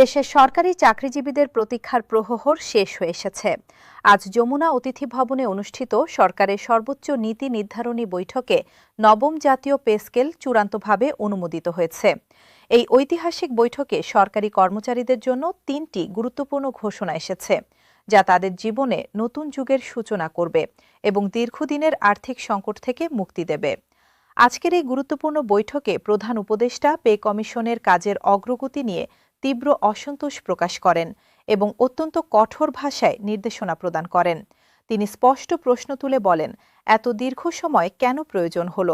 দেশের সরকারি চাকরিজীবীদের প্রতীক্ষার প্রহর শেষ হয়ে এসেছে। আজ যমুনা অতিথি ভবনে অনুষ্ঠিত সরকারের সর্বোচ্চ নীতি নির্ধারণী বৈঠকে নবম জাতীয় পে স্কেল চূড়ান্তভাবে অনুমোদিত হয়েছে। এই ঐতিহাসিক বৈঠকে সরকারি কর্মচারীদের জন্য ৩টি গুরুত্বপূর্ণ ঘোষণা এসেছে, যা তাদের জীবনে নতুন যুগের সূচনা করবে এবং দীর্ঘদিনের আর্থিক সংকট থেকে মুক্তি দেবে। আজকের এই গুরুত্বপূর্ণ বৈঠকে প্রধান উপদেষ্টা পে কমিশনের কাজের অগ্রগতি নিয়ে তীব্র অসন্তোষ প্রকাশ করেন এবং অত্যন্ত কঠোর ভাষায় নির্দেশনা প্রদান করেন। তিনি স্পষ্ট প্রশ্ন তুলে বলেন, এত দীর্ঘ সময় কেন প্রয়োজন হল?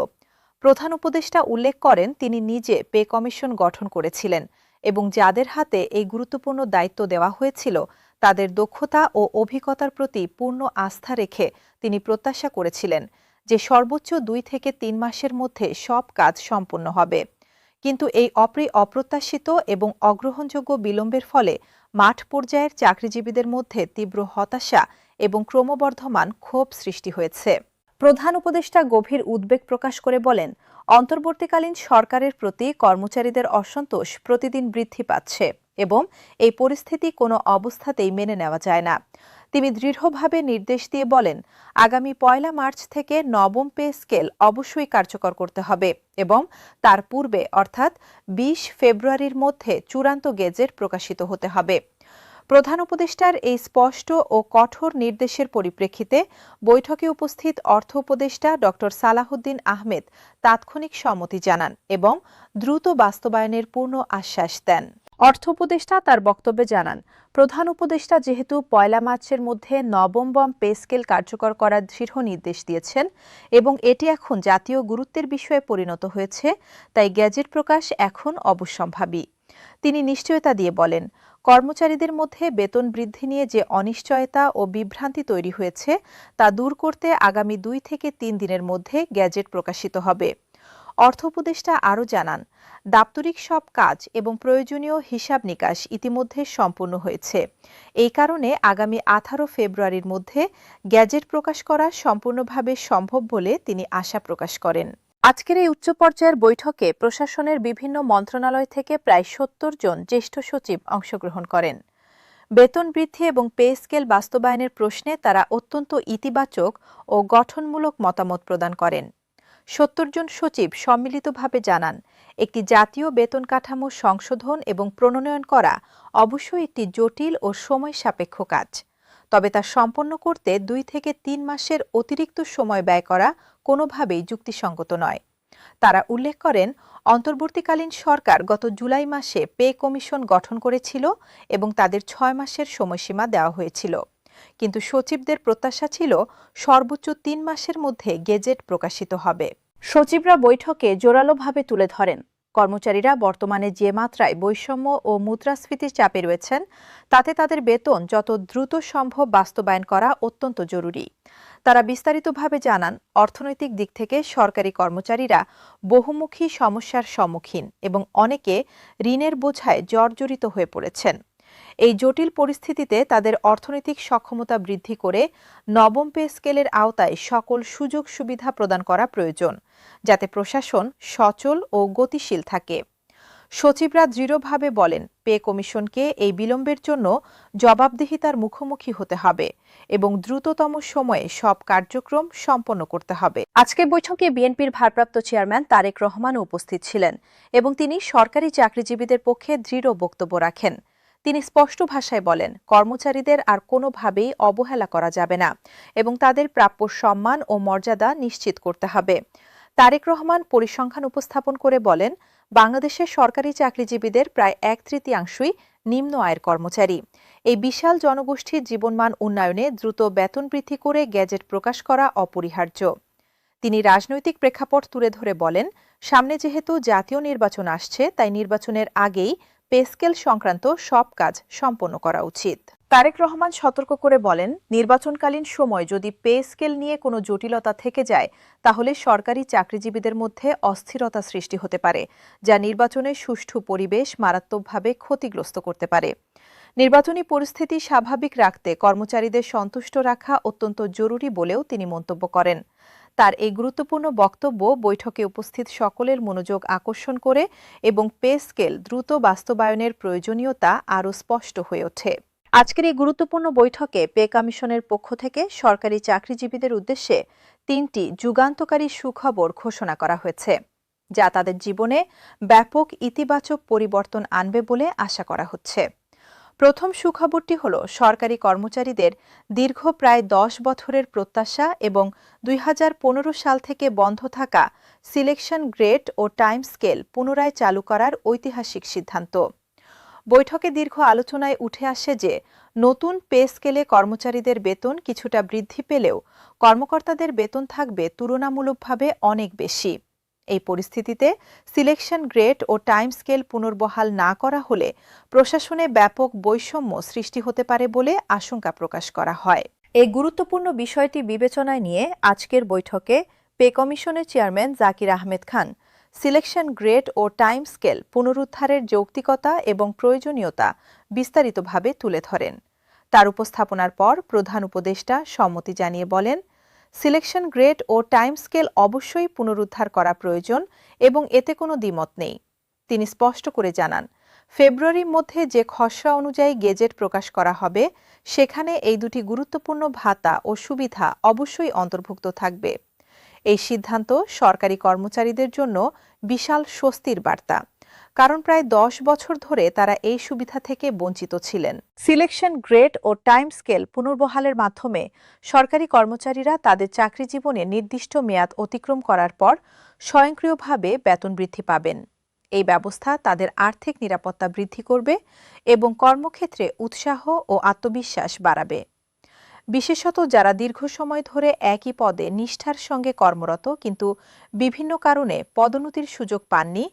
প্রধান উপদেষ্টা উল্লেখ করেন, তিনি নিজে পে কমিশন গঠন করেছিলেন এবং যাদের হাতে এই গুরুত্বপূর্ণ দায়িত্ব দেওয়া হয়েছিল তাদের দক্ষতা ও অভিজ্ঞতার প্রতি পূর্ণ আস্থা রেখে তিনি প্রত্যাশা করেছিলেন যে সর্বোচ্চ 2 থেকে 3 মাসের মধ্যে সব কাজ সম্পন্ন হবে। কিন্তু এই অপ্রত্যাশিত এবং অগ্রহণযোগ্য বিলম্বের ফলে মাঠ পর্যায়ের চাকরিজীবীদের মধ্যে তীব্র হতাশা এবং ক্রমবর্ধমান ক্ষোভ সৃষ্টি হয়েছে। প্রধান উপদেষ্টা গভীর উদ্বেগ প্রকাশ করে বলেন, অন্তর্বর্তীকালীন সরকারের প্রতি কর্মচারীদের অসন্তোষ প্রতিদিন বৃদ্ধি পাচ্ছে এবং এই পরিস্থিতি কোনো অবস্থাতেই মেনে নেওয়া যায় না। তিনি দৃঢ়ভাবে নির্দেশ দিয়ে বলেন, আগামী 1 মার্চ থেকে নবম পে স্কেল অবশ্যই কার্যকর করতে হবে এবং তার পূর্বে অর্থাৎ 20 ফেব্রুয়ারির মধ্যে চূড়ান্ত গেজেট প্রকাশিত হতে হবে। প্রধান উপদেষ্টার এই স্পষ্ট ও কঠোর নির্দেশের পরিপ্রেক্ষিতে বৈঠকে উপস্থিত অর্থ উপদেষ্টা ড সালাহউদ্দিন আহমেদ তাৎক্ষণিক সম্মতি জানান এবং দ্রুত বাস্তবায়নের পূর্ণ আশ্বাস দেন। অর্থ উপদেষ্টা তার বক্তব্যে জানান, প্রধান উপদেষ্টা যেহেতু 1 মার্চের মধ্যে নবম পে স্কেল কার্যকর করার দৃঢ় নির্দেশ দিয়েছেন এবং এটি এখন জাতীয় গুরুত্বের বিষয়ে পরিণত হয়েছে, তাই গেজেট প্রকাশ এখন অবশ্যম্ভাবী। তিনি নিশ্চয়তা দিয়ে বলেন, কর্মচারীদের মধ্যে বেতন বৃদ্ধি নিয়ে যে অনিশ্চয়তা ও বিভ্রান্তি তৈরি হয়েছে তা দূর করতে আগামী 2 থেকে 3 দিনের মধ্যে গেজেট প্রকাশিত হবে। অর্থ উপদেষ্টা আরও জানান, দাপ্তরিক সব কাজ এবং প্রয়োজনীয় হিসাব নিকাশ ইতিমধ্যে সম্পূর্ণ হয়েছে। এই কারণে আগামী 18 ফেব্রুয়ারির মধ্যে গেজেট প্রকাশ করা সম্পূর্ণভাবে সম্ভব বলে তিনি আশা প্রকাশ করেন। আজকের এই উচ্চ পর্যায়ের বৈঠকে প্রশাসনের বিভিন্ন মন্ত্রণালয় থেকে প্রায় 70 জন জ্যেষ্ঠ সচিব অংশগ্রহণ করেন। বেতন বৃদ্ধি এবং পে স্কেল বাস্তবায়নের প্রশ্নে তারা অত্যন্ত ইতিবাচক ও গঠনমূলক মতামত প্রদান করেন। 70 জন সচিব সম্মিলিতভাবে জানান, একটি জাতীয় বেতন কাঠামো সংশোধন এবং প্রণয়ন করা অবশ্যই একটি জটিল ও সময় সাপেক্ষ কাজ, তবে তা সম্পন্ন করতে 2 থেকে 3 মাসের অতিরিক্ত সময় ব্যয় করা কোনোভাবেই যুক্তিসঙ্গত নয়। তারা উল্লেখ করেন, অন্তর্বর্তীকালীন সরকার গত জুলাই মাসে পে কমিশন গঠন করেছিল এবং তাদের 6 মাসের সময়সীমা দেওয়া হয়েছিল, কিন্তু সচিবদের প্রত্যাশা ছিল সর্বোচ্চ 3 মাসের মধ্যে গেজেট প্রকাশিত হবে। সচিবরা বৈঠকে জোরালোভাবে তুলে ধরেন, কর্মচারীরা বর্তমানে যে মাত্রায় বৈষম্য ও মুদ্রাস্ফীতির চাপে রয়েছেন তাতে তাদের বেতন যত দ্রুত সম্ভব বাস্তবায়ন করা অত্যন্ত জরুরি। তারা বিস্তারিতভাবে জানান, অর্থনৈতিক দিক থেকে সরকারি কর্মচারীরা বহুমুখী সমস্যার সম্মুখীন এবং অনেকে ঋণের বোঝায় জর্জরিত হয়ে পড়েছেন। এই জটিল পরিস্থিতিতে তাদের অর্থনৈতিক সক্ষমতা বৃদ্ধি করে নবম পে স্কেলের আওতায় সকল সুযোগ সুবিধা প্রদান করা প্রয়োজন, যাতে প্রশাসন সচল ও গতিশীল থাকে। সচিবরা দৃঢ়ভাবে বলেন, পে কমিশনকে এই বিলম্বের জন্য জবাবদিহিতার মুখোমুখি হতে হবে এবং দ্রুততম সময়ে সব কার্যক্রম সম্পন্ন করতে হবে। আজকের বৈঠকে বিএনপির ভারপ্রাপ্ত চেয়ারম্যান তারেক রহমানও উপস্থিত ছিলেন এবং তিনি সরকারি চাকরিজীবীদের পক্ষে দৃঢ় বক্তব্য রাখেন। তিনি স্পষ্ট ভাষায় বলেন, কর্মচারীদের আর কোনোভাবেই অবহেলা করা যাবে না এবং তাদের প্রাপ্য সম্মান ও মর্যাদা নিশ্চিত করতে হবে। তারেক রহমান পরিসংখ্যান উপস্থাপন করে বলেন, বাংলাদেশের সরকারি চাকরিজীবীদের প্রায় 1/3 নিম্ন আয়ের কর্মচারী। এই বিশাল জনগোষ্ঠীর জীবনমান উন্নয়নে দ্রুত বেতন বৃদ্ধি করে গেজেট প্রকাশ করা অপরিহার্য। তিনি রাজনৈতিক প্রেক্ষাপট তুলে ধরে বলেন, সামনে যেহেতু জাতীয় নির্বাচন আসছে, তাই নির্বাচনের আগেই পে স্কেল সংক্রান্ত সব কাজ সম্পন্ন করা উচিত। তারেক রহমান সতর্ক করে বলেন, নির্বাচনকালীন সময় যদি পে স্কেল নিয়ে কোনো জটিলতা থেকে যায় তাহলে সরকারি চাকরিজীবীদের মধ্যে অস্থিরতা সৃষ্টি হতে পারে, যা নির্বাচনের সুষ্ঠু পরিবেশ মারাত্মকভাবে ক্ষতিগ্রস্ত করতে পারে। নির্বাচনী পরিস্থিতি স্বাভাবিক রাখতে কর্মচারীদের সন্তুষ্ট রাখা অত্যন্ত জরুরি বলেও তিনি মন্তব্য করেন। তার এই গুরুত্বপূর্ণ বক্তব্য বৈঠকে উপস্থিত সকলের মনোযোগ আকর্ষণ করে এবং পে স্কেল দ্রুত বাস্তবায়নের প্রয়োজনীয়তা আরও স্পষ্ট হয়ে ওঠে। আজকের এই গুরুত্বপূর্ণ বৈঠকে পে কমিশনের পক্ষ থেকে সরকারি চাকরিজীবীদের উদ্দেশ্যে 3টি যুগান্তকারী সুখবর ঘোষণা করা হয়েছে, যা তাদের জীবনে ব্যাপক ইতিবাচক পরিবর্তন আনবে বলে আশা করা হচ্ছে। প্রথম সুখবরটি হল সরকারি কর্মচারীদের দীর্ঘ প্রায় 10 বছরের প্রত্যাশা এবং 2015 সাল থেকে বন্ধ থাকা সিলেকশন গ্রেড ও টাইম স্কেল পুনরায় চালু করার ঐতিহাসিক সিদ্ধান্ত। বৈঠকে দীর্ঘ আলোচনায় উঠে আসে যে নতুন পে স্কেলে কর্মচারীদের বেতন কিছুটা বৃদ্ধি পেলেও কর্মকর্তাদের বেতন থাকবে তুলনামূলকভাবে অনেক বেশি। এই পরিস্থিতিতে সিলেকশন গ্রেড ও টাইম স্কেল পুনর্বহাল না করা হলে প্রশাসনে ব্যাপক বৈষম্য সৃষ্টি হতে পারে বলে আশঙ্কা প্রকাশ করা হয়। এই গুরুত্বপূর্ণ বিষয়টি বিবেচনায় নিয়ে আজকের বৈঠকে পে কমিশনের chairman Zakir Ahmed Khan selection grade ও টাইম স্কেল পুনরুদ্ধারের যৌক্তিকতা এবং প্রয়োজনীয়তা বিস্তারিতভাবে তুলে ধরেন। তার উপস্থাপনার পর প্রধান উপদেষ্টা সম্মতি জানিয়ে বলেন, সিলেকশন গ্রেড ও টাইম স্কেল অবশ্যই পুনরুদ্ধার করা প্রয়োজন এবং এতে কোনো দ্বিমত নেই। তিনি স্পষ্ট করে জানান, ফেব্রুয়ারির মধ্যে যে খসড়া অনুযায়ী গেজেট প্রকাশ করা হবে সেখানে এই দুটি গুরুত্বপূর্ণ ভাতা ও সুবিধা অবশ্যই অন্তর্ভুক্ত থাকবে। এই সিদ্ধান্ত সরকারি কর্মচারীদের জন্য বিশাল স্বস্তির বার্তা, কারণ প্রায় 10 বছর ধরে তারা এই সুবিধা থেকে বঞ্চিত ছিলেন। সিলেকশন গ্রেড ও টাইম স্কেল পুনর্বহালের মাধ্যমে সরকারি কর্মচারীরা তাদের চাকরি জীবনে নির্দিষ্ট মেয়াদ অতিক্রম করার পর স্বয়ংক্রিয়ভাবে বেতন বৃদ্ধি পাবেন। এই ব্যবস্থা তাদের আর্থিক নিরাপত্তা বৃদ্ধি করবে এবং কর্মক্ষেত্রে উৎসাহ ও আত্মবিশ্বাস বাড়াবে। বিশেষত যারা দীর্ঘ সময় ধরে একই পদে নিষ্ঠার সঙ্গে কর্মরত কিন্তু বিভিন্ন কারণে পদোন্নতির সুযোগ পাননি,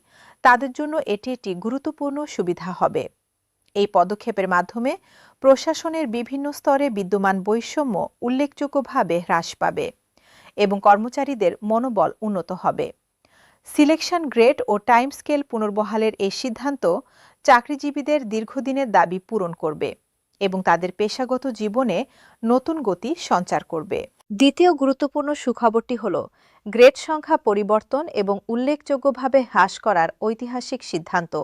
তাদের জন্য এটি একটি গুরুত্বপূর্ণ সুবিধা হবে। এই পদক্ষেপের মাধ্যমে প্রশাসনের বিভিন্ন স্তরে বিদ্যমান বৈষম্য উল্লেখযোগ্যভাবে হ্রাস পাবে এবং কর্মচারীদের মনোবল উন্নত হবে। সিলেকশন গ্রেড ও টাইম স্কেল পুনর্বহালের এই সিদ্ধান্ত চাকরিজীবীদের দীর্ঘদিনের দাবি পূরণ করবে এবং তাদের পেশাগত জীবনে নতুন গতি সঞ্চার করবে। দ্বিতীয় গুরুত্বপূর্ণ সুখবরটি হল গ্রেড সংখ্যা পরিবর্তন এবং উল্লেখযোগ্যভাবে হ্রাস করার ঐতিহাসিক সিদ্ধান্ত।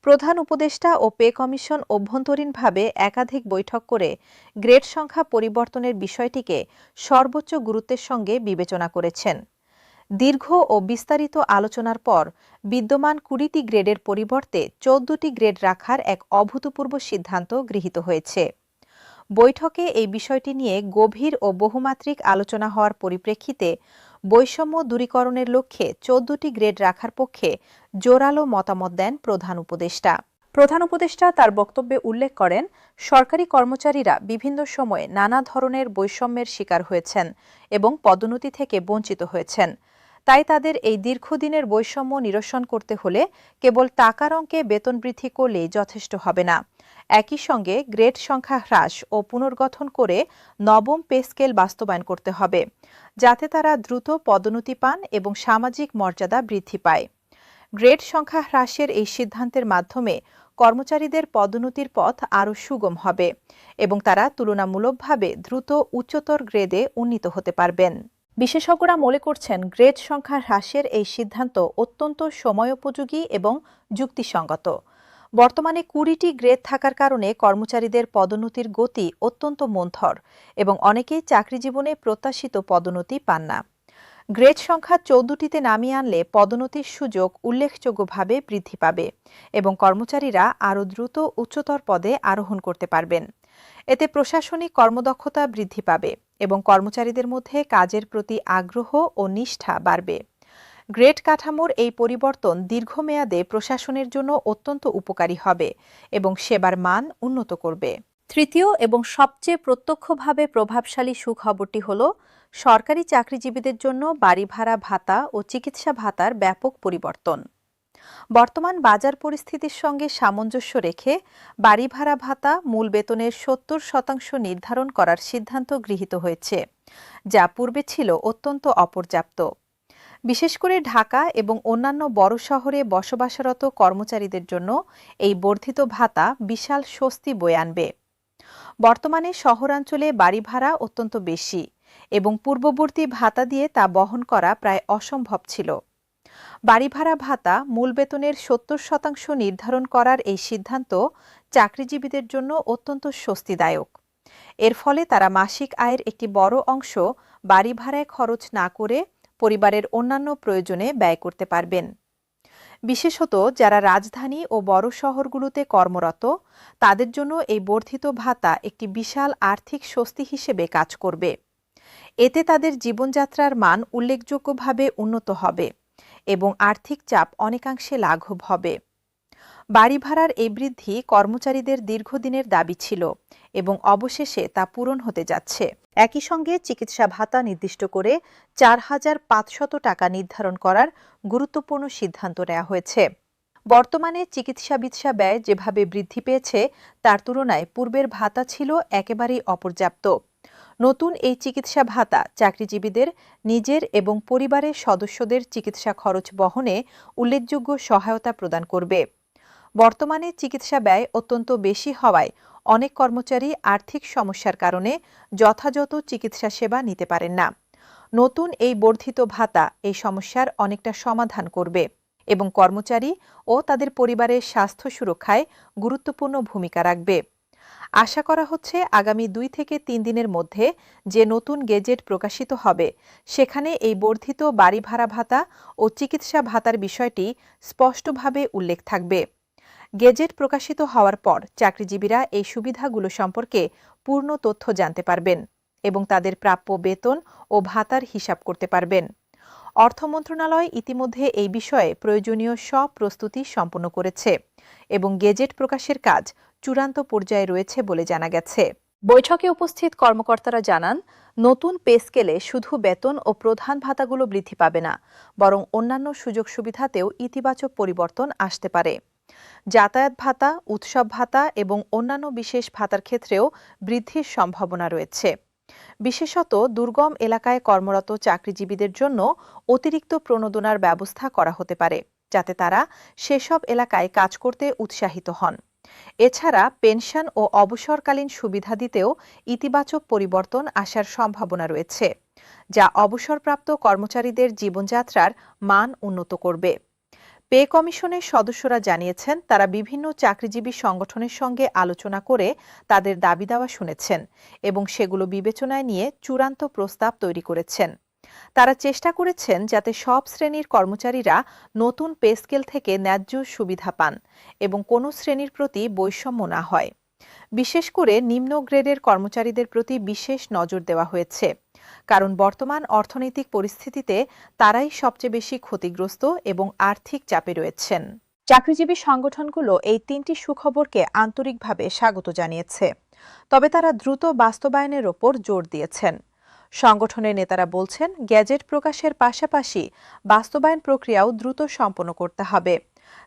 প্রধান উপদেষ্টা ও পে কমিশন অভ্যন্তরীণভাবে একাধিক বৈঠক করে গ্রেড সংখ্যা পরিবর্তনের বিষয়টিকে সর্বোচ্চ গুরুত্বের সঙ্গে বিবেচনা করেছেন। দীর্ঘ ও বিস্তারিত আলোচনার পর বিদ্যমান 20টি গ্রেডের পরিবর্তে 14টি গ্রেড রাখার এক অভূতপূর্ব সিদ্ধান্ত গৃহীত হয়েছে। বৈঠকে এই বিষয়টি নিয়ে গভীর ও বহুমাত্রিক আলোচনা হওয়ার পরিপ্রেক্ষিতে বৈষম্য দূরীকরণের লক্ষ্যে 14টি গ্রেড রাখার পক্ষে জোরালো মতামত দেন প্রধান উপদেষ্টা। প্রধান উপদেষ্টা তার বক্তব্যে উল্লেখ করেন, সরকারি কর্মচারীরা বিভিন্ন সময়ে নানা ধরনের বৈষম্যের শিকার হয়েছেন এবং পদোন্নতি থেকে বঞ্চিত হয়েছেন। তাই তাদের এই দীর্ঘদিনের বৈষম্য নিরসন করতে হলে কেবল টাকার অঙ্কে বেতন বৃদ্ধি করলেই যথেষ্ট হবে না। একই সঙ্গে গ্রেড সংখ্যা হ্রাস ও পুনর্গঠন করে নবম পে স্কেল বাস্তবায়ন করতে হবে, যাতে তারা দ্রুত পদোন্নতি পান এবং সামাজিক মর্যাদা বৃদ্ধি পায়। গ্রেড সংখ্যা হ্রাসের এই সিদ্ধান্তের মাধ্যমে কর্মচারীদের পদোন্নতির পথ আরও সুগম হবে এবং তারা তুলনামূলকভাবে দ্রুত উচ্চতর গ্রেডে উন্নীত হতে পারবেন। বিশেষজ্ঞরা মনে করছেন, গ্রেড সংখ্যা হ্রাসের এই সিদ্ধান্ত অত্যন্ত সময়োপযোগী এবং যুক্তিসঙ্গত। বর্তমানে 20টি গ্রেড থাকার কারণে কর্মচারীদের পদোন্নতির গতি অত্যন্ত মন্থর এবং অনেকেই চাকরি জীবনে প্রত্যাশিত পদোন্নতি পান না। গ্রেড সংখ্যা 14টিতে নামিয়ে আনলে পদোন্নতির সুযোগ উল্লেখযোগ্যভাবে বৃদ্ধি পাবে এবং কর্মচারীরা আরও দ্রুত উচ্চতর পদে আরোহণ করতে পারবেন। এতে প্রশাসনিক কর্মদক্ষতা বৃদ্ধি পাবে এবং কর্মচারীদের মধ্যে কাজের প্রতি আগ্রহ ও নিষ্ঠা বাড়বে। গ্রেড কাঠামোর এই পরিবর্তন দীর্ঘমেয়াদে প্রশাসনের জন্য অত্যন্ত উপকারী হবে এবং সেবার মান উন্নত করবে। তৃতীয় এবং সবচেয়ে প্রত্যক্ষভাবে প্রভাবশালী সুখবরটি হল সরকারি চাকরিজীবীদের জন্য বাড়ি ভাড়া ভাতা ও চিকিৎসা ভাতার ব্যাপক পরিবর্তন। বর্তমান বাজার পরিস্থিতির সঙ্গে সামঞ্জস্য রেখে বাড়ি ভাড়া ভাতা মূল বেতনের 70% নির্ধারণ করার সিদ্ধান্ত গৃহীত হয়েছে, যা পূর্বে ছিল অত্যন্ত অপর্যাপ্ত। বিশেষ করে ঢাকা এবং অন্যান্য বড় শহরে বসবাসরত কর্মচারীদের জন্য এই বর্ধিত ভাতা বিশাল স্বস্তি বয়ে আনবে। বর্তমানে শহরাঞ্চলে বাড়ি ভাড়া অত্যন্ত বেশি এবং পূর্ববর্তী ভাতা দিয়ে তা বহন করা প্রায় অসম্ভব ছিল। বাড়ি ভাড়া ভাতা মূল বেতনের ৭০% নির্ধারণ করার এই সিদ্ধান্ত চাকরিজীবীদের জন্য অত্যন্ত স্বস্তিদায়ক। এর ফলে তারা মাসিক আয়ের একটি বড় অংশ বাড়ি ভাড়ায় খরচ না করে পরিবারের অন্যান্য প্রয়োজনে ব্যয় করতে পারবেন। বিশেষত যারা রাজধানী ও বড় শহরগুলোতে কর্মরত, তাদের জন্য এই বর্ধিত ভাতা একটি বিশাল আর্থিক স্বস্তি হিসেবে কাজ করবে। এতে তাদের জীবনযাত্রার মান উল্লেখযোগ্যভাবে উন্নত হবে এবং আর্থিক চাপ অনেকাংশে লাঘব হবে। বাড়ি ভাড়ার এই বৃদ্ধি কর্মচারীদের দীর্ঘদিনের দাবি ছিল এবং অবশেষে তা পূরণ হতে যাচ্ছে। একই সঙ্গে চিকিৎসা ভাতা নির্দিষ্ট করে ৪,৫০০ টাকা নির্ধারণ করার গুরুত্বপূর্ণ সিদ্ধান্ত নেওয়া হয়েছে। বর্তমানে চিকিৎসা ব্যয় যেভাবে বৃদ্ধি পেয়েছে তার তুলনায় পূর্বের ভাতা ছিল একেবারেই অপর্যাপ্ত। নতুন এই চিকিৎসা ভাতা চাকরিজীবীদের নিজের এবং পরিবারের সদস্যদের চিকিৎসা খরচ বহনে উল্লেখযোগ্য সহায়তা প্রদান করবে। বর্তমানে চিকিৎসা ব্যয় অত্যন্ত বেশি হওয়ায় অনেক কর্মচারী আর্থিক সমস্যার কারণে যথাযথ চিকিৎসা সেবা নিতে পারেন না। নতুন এই বর্ধিত ভাতা এই সমস্যার অনেকটা সমাধান করবে এবং কর্মচারী ও তাদের পরিবারের স্বাস্থ্য সুরক্ষায় গুরুত্বপূর্ণ ভূমিকা রাখবে। আশা করা হচ্ছে আগামী ২ থেকে ৩ দিনের মধ্যে যে নতুন গেজেট প্রকাশিত হবে সেখানে এই বর্ধিত বাড়ি ভাড়া ভাতা ও চিকিৎসা ভাতার বিষয়টি স্পষ্টভাবে উল্লেখ থাকবে। গেজেট প্রকাশিত হওয়ার পর চাকরিজীবীরা এই সুবিধাগুলো সম্পর্কে পূর্ণ তথ্য জানতে পারবেন এবং তাদের প্রাপ্য বেতন ও ভাতার হিসাব করতে পারবেন। অর্থ মন্ত্রণালয় ইতিমধ্যে এই বিষয়ে প্রয়োজনীয় সব প্রস্তুতি সম্পন্ন করেছে এবং গেজেট প্রকাশের কাজ চূড়ান্ত পর্যায়ে রয়েছে বলে জানা গেছে। বৈঠকে উপস্থিত কর্মকর্তারা জানান, নতুন পে স্কেলে শুধু বেতন ও প্রধান ভাতাগুলো বৃদ্ধি পাবে না, বরং অন্যান্য সুযোগ সুবিধাতেও ইতিবাচক পরিবর্তন আসতে পারে। যাতায়াত ভাতা, উৎসব ভাতা এবং অন্যান্য বিশেষ ভাতার ক্ষেত্রেও বৃদ্ধির সম্ভাবনা রয়েছে। বিশেষত দুর্গম এলাকায় কর্মরত চাকরিজীবীদের জন্য অতিরিক্ত প্রণোদনার ব্যবস্থা করা হতে পারে, যাতে তারা সেসব এলাকায় কাজ করতে উৎসাহিত হন। এছাড়া পেনশন ও অবসরকালীন সুবিধা দিতেও ইতিবাচক পরিবর্তন আসার সম্ভাবনা রয়েছে, যা অবসরপ্রাপ্ত কর্মচারীদের জীবনযাত্রার মান উন্নত করবে। পে কমিশনের সদস্যরা জানিয়েছেন, তারা বিভিন্ন চাকরিজীবী সংগঠনের সঙ্গে আলোচনা করে তাদের দাবি-দাওয়া শুনেছেন এবং সেগুলো বিবেচনায় নিয়ে চূড়ান্ত প্রস্তাব তৈরি করেছেন। তারা চেষ্টা করেছেন যাতে সব শ্রেণীর কর্মচারীরা নতুন পে স্কেল থেকে ন্যায্য সুবিধা পান এবং কোনো শ্রেণীর প্রতি বৈষম্য না হয়। বিশেষ করে নিম্ন গ্রেডের কর্মচারীদের প্রতি বিশেষ নজর দেওয়া হয়েছে, কারণ বর্তমান অর্থনৈতিক পরিস্থিতিতে তারাই সবচেয়ে বেশি ক্ষতিগ্রস্ত এবং আর্থিক চাপে রয়েছেন। চাকরিজীবী সংগঠনগুলো এই ৩টি সুখবরকে আন্তরিকভাবে স্বাগত জানিয়েছে, তবে তারা দ্রুত বাস্তবায়নের ওপর জোর দিয়েছেন। সংগঠনের নেতারা বলছেন, গ্যাজেট প্রকাশের পাশাপাশি বাস্তবায়ন প্রক্রিয়াও দ্রুত সম্পন্ন করতে হবে।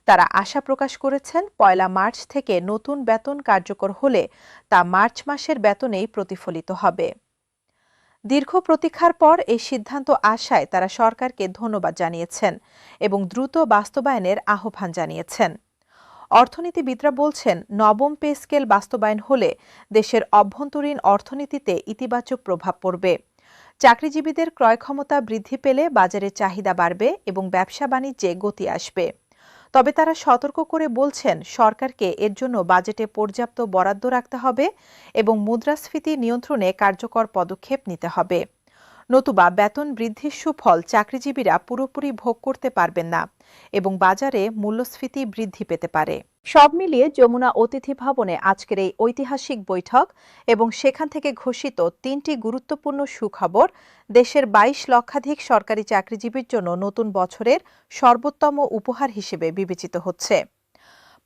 তারা আশা প্রকাশ করেছেন, ১ মার্চ থেকে নতুন বেতন কার্যকর হলে তা মার্চ মাসের বেতনেই প্রতিফলিত হবে। দীর্ঘ প্রতীক্ষার পর এই সিদ্ধান্ত আসায় তারা সরকারকে ধন্যবাদ জানিয়েছেন এবং দ্রুত বাস্তবায়নের আহ্বান জানিয়েছেন। অর্থনীতিবিদরা বলছেন, নবম পে স্কেল বাস্তবায়ন হলে দেশের অভ্যন্তরীণ অর্থনীতিতে ইতিবাচক প্রভাব পড়বে। চাকরিজীবীদের ক্রয় ক্ষমতা বৃদ্ধি পেলে বাজারে চাহিদা বাড়বে এবং ব্যবসা বাণিজ্যে গতি আসবে। তবে তারা সতর্ক করে বলছেন, সরকারকে এর জন্য বাজেটে পর্যাপ্ত বরাদ্দ রাখতে হবে এবং মুদ্রাস্ফীতি নিয়ন্ত্রণে কার্যকর পদক্ষেপ নিতে হবে। নতুবা বেতন বৃদ্ধির সুফল চাকরিজীবীরা পুরোপুরি ভোগ করতে পারবেন না এবং বাজারে মূল্যস্ফীতি বৃদ্ধি পেতে পারে। সব মিলিয়ে যমুনা অতিথি ভবনে আজকের এই ঐতিহাসিক বৈঠক এবং সেখান থেকে ঘোষিত ৩টি গুরুত্বপূর্ণ সুখবর দেশের ২২ লক্ষাধিক সরকারি চাকরিজীবীর জন্য নতুন বছরের সর্বোত্তম উপহার হিসেবে বিবেচিত হচ্ছে।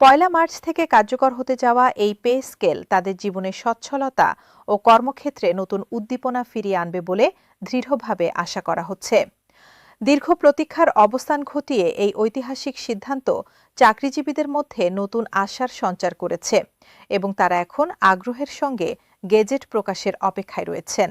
১ মার্চ থেকে কার্যকর হতে যাওয়া এই পে স্কেল তাদের জীবনের সচ্ছলতা ও কর্মক্ষেত্রে নতুন উদ্দীপনা ফিরিয়ে আনবে বলে দৃঢ়ভাবে আশা করা হচ্ছে। দীর্ঘ প্রতীক্ষার অবস্থান ঘটিয়ে এই ঐতিহাসিক সিদ্ধান্ত চাকরিজীবীদের মধ্যে নতুন আশার সঞ্চার করেছে এবং তারা এখন আগ্রহের সঙ্গে গেজেট প্রকাশের অপেক্ষায় রয়েছেন।